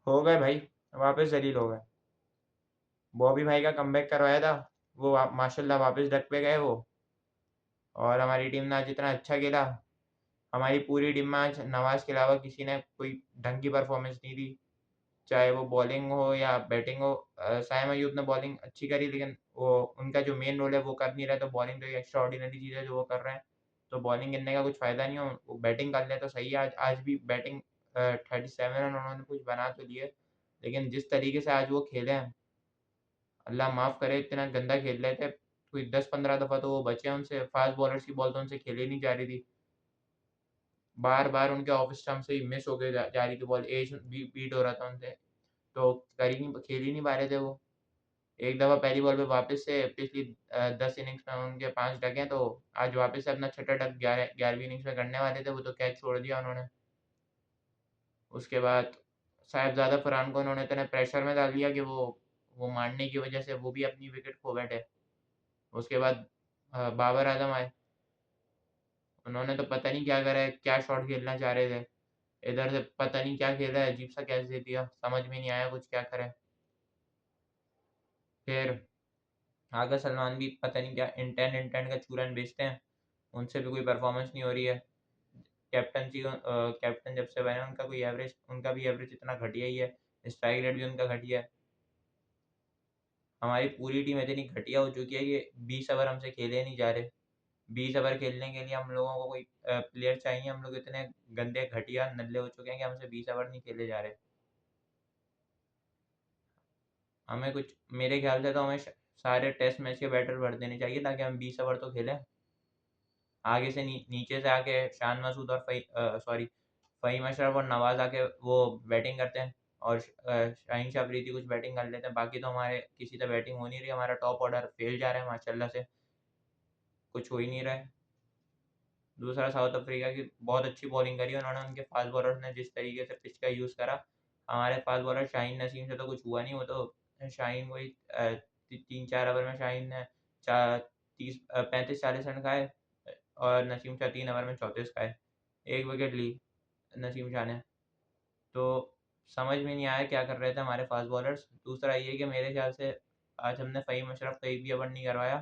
हो गए भाई, वापस जलील हो गए। बॉबी भाई का कमबैक करवाया था, वो माशाल्लाह वापस डक पे गए वो। और हमारी टीम ने आज इतना अच्छा खेला। हमारी पूरी टीम में आज नवाज़ के अलावा किसी ने कोई ढंग की परफॉर्मेंस नहीं दी। चाहे वो बॉलिंग हो या बैटिंग हो। साइम अयूब ने बॉलिंग अच्छी करी, लेकिन वो उनका जो मेन रोल है वो कर नहीं रहे, तो बॉलिंग तो एक एक्स्ट्रा ऑर्डिनरी चीज़ है जो वो कर रहे हैं। तो बॉलिंग करने का कुछ फ़ायदा नहीं हो, वो बैटिंग कर लें तो सही है। आज आज भी बैटिंग 37 रन उन्होंने कुछ बना तो लिए, लेकिन जिस तरीके से आज वो खेले हैं, अल्लाह माफ़ करे, इतना गंदा खेल रहे थे। कोई 10-15 दफ़ा तो वो बचे उनसे, फास्ट बॉलर्स की बॉल तो उनसे खेली नहीं जा रही थी। बार-बार उनके ऑफ स्टंप से ही मिस होके जा रही थी बॉल, एज बीट हो रहा था उनसे, तो कर ही नहीं खेल ही नहीं पा रहे थे वो। एक दफ़ा पहली बॉल पे वापस से पिछली 10 इनिंग्स में उनके 5 डके, तो आज वापस से अपना छठा डक 11वीं इनिंग्स में करने वाले थे, वो तो कैच छोड़ दिया उन्होंने। उसके बाद साहिबज़ादा फरहान को उन्होंने इतने प्रेशर में डाल दिया कि वो मारने की वज़ह से वो भी अपनी विकेट खो बैठे। उसके बाद बाबर आज़म आए, उन्होंने तो पता नहीं क्या करा है, क्या शॉट खेलना चाह रहे थे। इधर से पता नहीं क्या खेला है, अजीब-सा कैच दे दिया, समझ में नहीं आया कुछ क्या करें। फिर आगा सलमान भी पता नहीं क्या इंटेंट का चूरन बेचते हैं, उनसे भी कोई परफॉर्मेंस नहीं हो रही है। कैप्टन जब से बने हैं, उनका भी एवरेज इतना घटिया ही है, स्ट्राइक रेट भी उनका घटिया है। हमारी पूरी टीम इतनी घटिया हो चुकी है कि 20 ओवर हमसे खेले नहीं जा रहे। 20 ओवर खेलने के लिए हम लोगों को कोई प्लेयर चाहिए, हम लोग इतने गंदे, घटिया, नल्ले हो चुके हैं कि हमसे 20 ओवर नहीं खेले जा रहे। हमें कुछ मेरे ख्याल से तो हमें सारे टेस्ट मैच के बैटर भर देने चाहिए ताकि हम 20 ओवर तो खेलें। आगे से नीचे से आके शान मसूद और फ़हीम अशरफ और नवाज़ आके वो बैटिंग करते हैं, और शाहीन शाह अफरीदी कुछ बैटिंग कर लेते हैं। बाकी तो हमारे किसी से बैटिंग हो नहीं रही, हमारा टॉप ऑर्डर फेल जा रहा है माशाल्लाह से, कुछ हो ही नहीं रहा है। दूसरा साउथ अफ्रीका की बहुत अच्छी बॉलिंग करी उन्होंने, उनके फास्ट बॉलर्स ने जिस तरीके से पिच का यूज़ करा। हमारे फास्ट बॉलर शाहीन नसीम से तो कुछ हुआ नहीं, वो तो शाहीन वही 3-4 ओवर में शाहीन ने 35-40 रन खाए, और नसीम शाह 3 ओवर में 34 खाए। 1 विकेट ली नसीम शाह ने। तो समझ में नहीं आया क्या कर रहे थे हमारे फास्ट बॉलर्स। दूसरा ये कि मेरे ख्याल से आज हमने फ़हीम अशरफ का एक भी ओवर नहीं करवाया,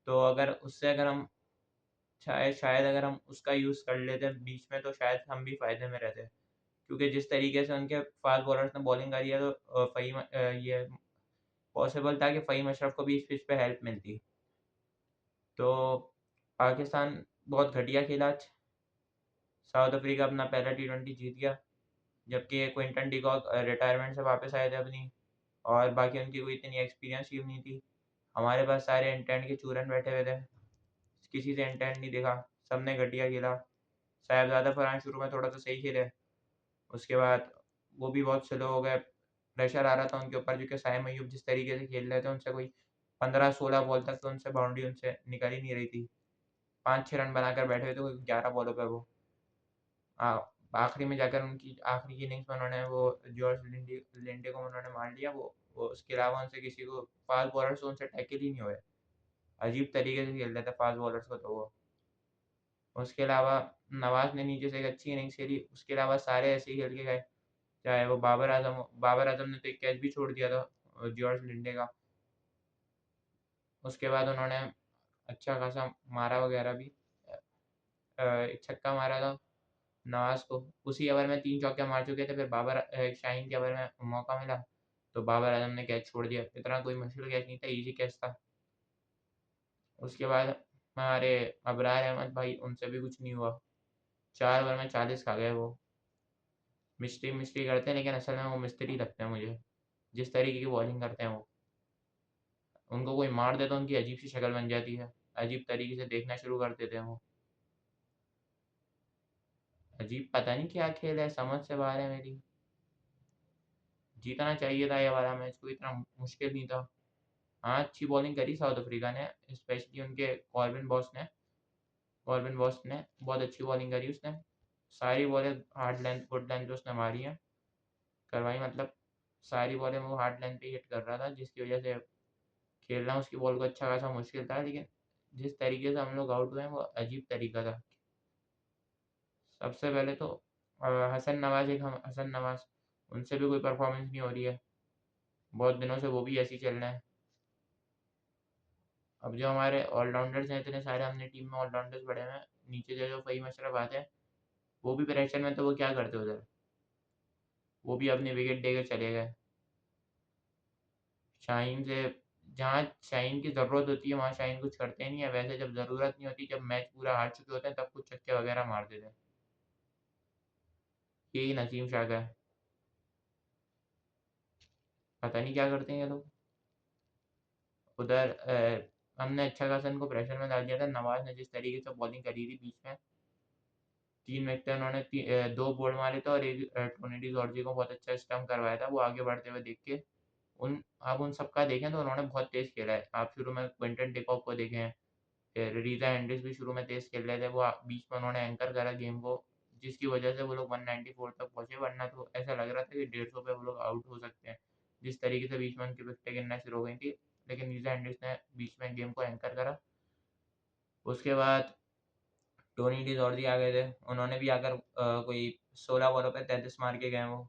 तो अगर हम शायद अगर हम उसका यूज़ कर लेते बीच में, तो शायद हम भी फ़ायदे में रहते। क्योंकि जिस तरीके से उनके फास्ट बॉलर्स ने बॉलिंग करी है, तो ये पॉसिबल था कि फ़हीम अशरफ को भी इस पिच पे हेल्प मिलती। तो पाकिस्तान बहुत घटिया खेला आज। साउथ अफ्रीका अपना पहला टी20 जीत गया, जबकि क्विंटन डी कॉक रिटायरमेंट से वापस आए थे अपनी, और बाकी उनकी कोई इतनी एक्सपीरियंस टीम नहीं थी। हमारे पास सारे इंटेंट के चूरन बैठे हुए थे, किसी से इंटेंट नहीं दिखा, सबने घटिया खेला। साहिबज़ादा फरहान शुरू में थोड़ा सा सही खेले, उसके बाद वो भी बहुत स्लो हो गए। प्रेशर आ रहा था उनके ऊपर, क्योंकि साइम अयूब जिस तरीके से खेल रहे थे, उनसे कोई 15-16 बॉल तक तो उनसे बाउंड्री उनसे निकल ही नहीं रही थी। 5-6 रन बनाकर बैठे हुए थे कोई 11 बॉलों पे वो। अ, आखिरी में जाकर उनकी आखिरी की इनिंग्स में उन्होंने वो जॉर्ज लिंडे को उन्होंने मार लिया। वो उसके अलावा उनसे किसी को फास्ट बॉलर से उनसे टैकल ही नहीं हुए। अजीब तरीके से खेल रहे थे फास्ट बॉलर्स को तो वो। उसके अलावा नवाज़ ने नीचे से एक अच्छी इनिंग्स खेली, उसके अलावा सारे ऐसे ही खेल के गए। चाहे वो बाबर आज़म ने तो एक कैच भी छोड़ दिया था जॉर्ज लिंडे का। उसके बाद उन्होंने अच्छा खासा मारा वगैरह भी। एक छक्का मारा था नवाज़ को, उसी ओवर में 3 चौके मार चुके थे, फिर शाहीन के ओवर में मौका मिला, तो बाबर आज़म ने कैच छोड़ दिया। इतना कोई मुश्किल कैच नहीं था, ईज़ी कैच था। उसके बाद हमारे अबरार अहमद भाई, उनसे भी कुछ नहीं हुआ। 4 ओवर में 40 खा गए वो। मिस्ट्री करते हैं, लेकिन असल में वो मिस्त्री लगते हैं मुझे, जिस तरीके की बॉलिंग करते हैं वो। उनको कोई मार दे तो उनकी अजीब-सी शक्ल बन जाती है, अजीब तरीके से देखना शुरू कर देते हैं वो। अजीब, पता नहीं क्या खेल है, समझ से बाहर है मेरी। जीतना चाहिए था ये वाला मैच, कोई इतना मुश्किल नहीं था। हाँ, अच्छी बॉलिंग करी साउथ अफ्रीका ने, स्पेशली उनके कॉर्बिन बॉस ने बहुत अच्छी बॉलिंग करी उसने। सारी बॉलें हार्ड लेंथ, गुड लेंथ पे उसने मारी हैं, करवाई मतलब। सारी बॉलें वो हार्ड लेंथ पे हिट कर रहा था, जिसकी वजह से खेलना उसकी बॉल को अच्छा खासा मुश्किल था, लेकिन जिस तरीके से हम लोग आउट हुए हैं, वो अजीब तरीका था। सबसे पहले तो हसन नवाज़ उनसे भी कोई परफॉर्मेंस नहीं हो रही है, बहुत दिनों से वो भी ऐसे ही चल रहे हैं। अब जो हमारे ऑलराउंडर्स हैं, इतने सारे हमने टीम में ऑलराउंडर्स पड़े हुए हैं, नीचे जो फ़हीम अशरफ आते हैं, वो भी प्रेशर में, तो वो क्या करते उधर? वो भी अपनी विकेट देकर चले गए। शाहीन से जहाँ शाहीन की ज़रूरत होती है, वहाँ शाहीन कुछ करते नहीं है, वैसे जब ज़रूरत नहीं होती, जब मैच पूरा हार चुके होते हैं, तब कुछ छक्के वगैरह मार देते हैं। यही नसीम शाह का है, पता नहीं क्या करते हैं ये लोग। उधर हमने अच्छा खासा इनको प्रेशर में डाल दिया था। नवाज़ ने जिस तरीके से बॉलिंग करी थी बीच में, 3 विकेटें उन्होंने 2 बोल्ड मारे थे और एक टोनी डी जॉर्जी को बहुत अच्छा स्टंप करवाया था, वो आगे बढ़ते हुए देख के। उन आप उन सबका देखें तो उन्होंने बहुत तेज़ खेला है। आप शुरू में क्विंटन डिकॉक को देखें, फिर रीज़ा हेंड्रिक्स भी शुरू में तेज़ खेल रहे थे, वो बीच में उन्होंने एंकर करा गेम को, जिसकी वजह से वो लोग 194 तक पहुँचे, वरना तो ऐसा लग रहा था कि 150 पे वो लोग आउट हो सकते हैं। जिस तरीके से बीच में उनकी विकेटें गिरना शुरू हो गई थी, लेकिन रीज़ा हेंड्रिक्स ने बीच में गेम को एंकर करा। उसके बाद टोनी डी जॉर्जी आ गए थे, उन्होंने भी आकर कोई 16 बॉलों पे 33 मार के गए वो।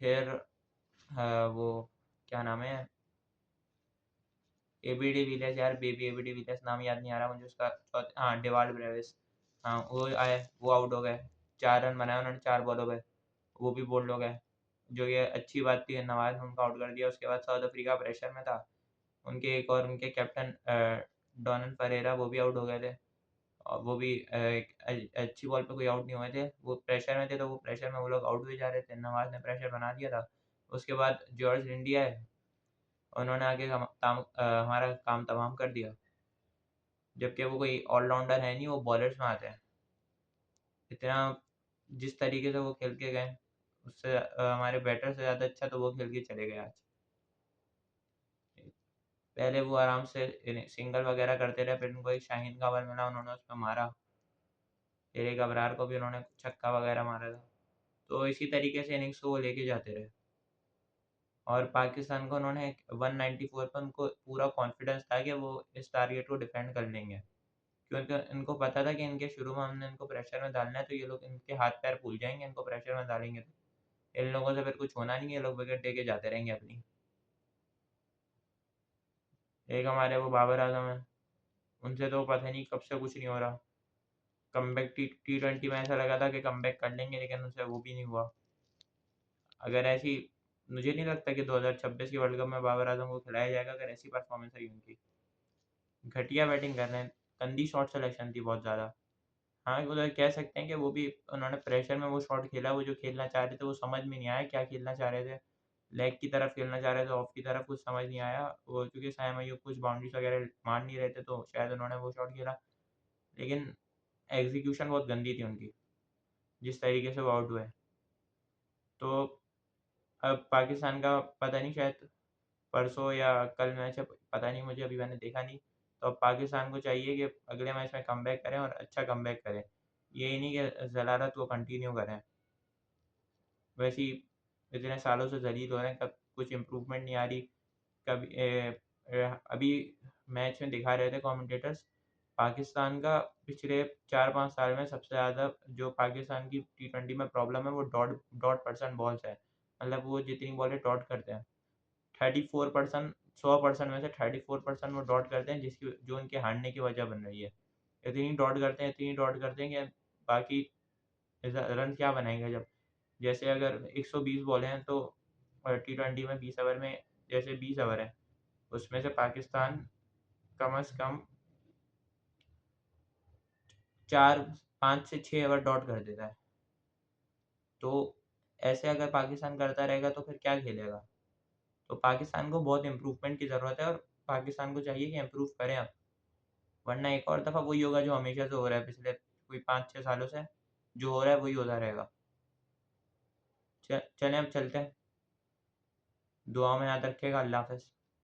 फिर वो क्या नाम है, एबीडी विलियर्स, यार बेबी एबीडी विलियर्स, नाम याद नहीं आ रहा मुझे उसका, हाँ डेवाल्ड ब्रेविस, हाँ वो आए, वो आउट हो गए। 4 रन बनाए उन्होंने 4 बॉलों पे, वो भी बोल्ड हो गए, जो ये अच्छी बात थी। नवाज़ ने उनको आउट कर दिया। उसके बाद साउथ अफ्रीका प्रेशर में था, उनके एक और उनके कैप्टन डोनल परेरा, वो भी आउट हो गए थे। और वो भी एक अच्छी बॉल पे कोई आउट नहीं हुए थे, वो प्रेशर में थे, तो वो प्रेशर में वो लोग आउट हुए जा रहे थे। नवाज़ ने प्रेशर बना दिया था। उसके बाद जॉर्ज इंडिया है, उन्होंने आके हमारा काम तमाम कर दिया, जबकि वो कोई ऑलराउंडर है नहीं, वो बॉलर्स में आते हैं। इतना जिस तरीके से वो खेल के गए, उससे हमारे बैटर से ज़्यादा अच्छा तो वो खेल के चले गए आज। पहले वो आराम से सिंगल वगैरह करते रहे, फिर उनको एक शाहीन का ओवर मिला, उन्होंने उसमें मारा, फिर एक अबरार को भी उन्होंने छक्का वगैरह मारा था। तो इसी तरीके से इनिंग्स को वो लेके जाते रहे, और पाकिस्तान को उन्होंने 194 पर, उनको पूरा कॉन्फिडेंस था कि वो इस टारगेट को डिफेंड कर लेंगे, क्योंकि इनको पता था कि इनके शुरू में हमने इनको प्रेशर में डालना है, तो ये लोग इनके हाथ पैर फूल जाएंगे, इनको प्रेशर में डालेंगे तो इन लोगों से फिर कुछ होना नहीं है, ये लोग विकेट दे के जाते रहेंगे अपनी। एक हमारे वो बाबर आजम है, उनसे तो पता नहीं कब से कुछ नहीं हो रहा। कमबैक टी 20 में ऐसा लगा था कि कमबैक कर लेंगे, लेकिन उनसे वो भी नहीं हुआ। अगर ऐसी, मुझे नहीं लगता कि 2026 के वर्ल्ड कप में बाबर आजम को खिलाया जाएगा, अगर ऐसी परफॉर्मेंस रही उनकी। घटिया बैटिंग कर रहे हैं, गंदी शॉट सिलेक्शन थी बहुत ज़्यादा। हाँ, उधर कह सकते हैं कि वो भी उन्होंने प्रेशर में वो शॉट खेला, वो जो खेलना चाह रहे थे वो समझ में नहीं आया क्या खेलना चाह रहे थे। लेग की तरफ खेलना चाह रहे थे, ऑफ की तरफ, कुछ समझ नहीं आया। वो क्योंकि साइम अयूब कुछ बाउंड्रीज वगैरह मार नहीं रहे थे, तो शायद उन्होंने वो शॉट खेला, लेकिन एग्जीक्यूशन बहुत गंदी थी उनकी, जिस तरीके से वो आउट हुए। तो अब पाकिस्तान का पता नहीं, शायद परसों या कल मैच है, पता नहीं मुझे, अभी मैंने देखा नहीं। तो अब पाकिस्तान को चाहिए कि अगले मैच में कमबैक करें, और अच्छा कमबैक करें। यही नहीं कि ज़लालत को कंटिन्यू करें। वैसे ही इतने सालों से ज़लील हो रहे हैं, कब कुछ इम्प्रूवमेंट नहीं आ रही। कभी अभी मैच में दिखा रहे थे कमेंटेटर्स, पाकिस्तान का पिछले 4-5 साल में सबसे ज़्यादा जो पाकिस्तान की टी20 में प्रॉब्लम है, वो डॉट डॉट परसेंट बॉल्स है। मतलब वो जितनी बॉलें डॉट करते हैं, 34%, 100% में से 34% वो डॉट करते हैं, जिसकी जो उनके हारने की वजह बन रही है। इतनी डॉट करते हैं, इतनी डॉट करते हैं कि बाकी रन क्या बनाएंगे जब, जैसे अगर 120 बॉलें हैं, तो टी20 में 20 ओवर में, जैसे 20 ओवर है, उसमें से पाकिस्तान कम से कम 4 5 से 6 ओवर डॉट कर देता है। तो ऐसे अगर पाकिस्तान करता रहेगा तो फिर क्या खेलेगा? तो पाकिस्तान को बहुत इम्प्रूवमेंट की ज़रूरत है, और पाकिस्तान को चाहिए कि इम्प्रूव करें अब, वरना एक और दफ़ा वही होगा जो हमेशा से हो रहा है पिछले कोई 5-6 सालों से, जो हो रहा है वही होता रहेगा। चलें अब चलते हैं, दुआ में याद रखिएगा। अल्लाह हाफ़िज़।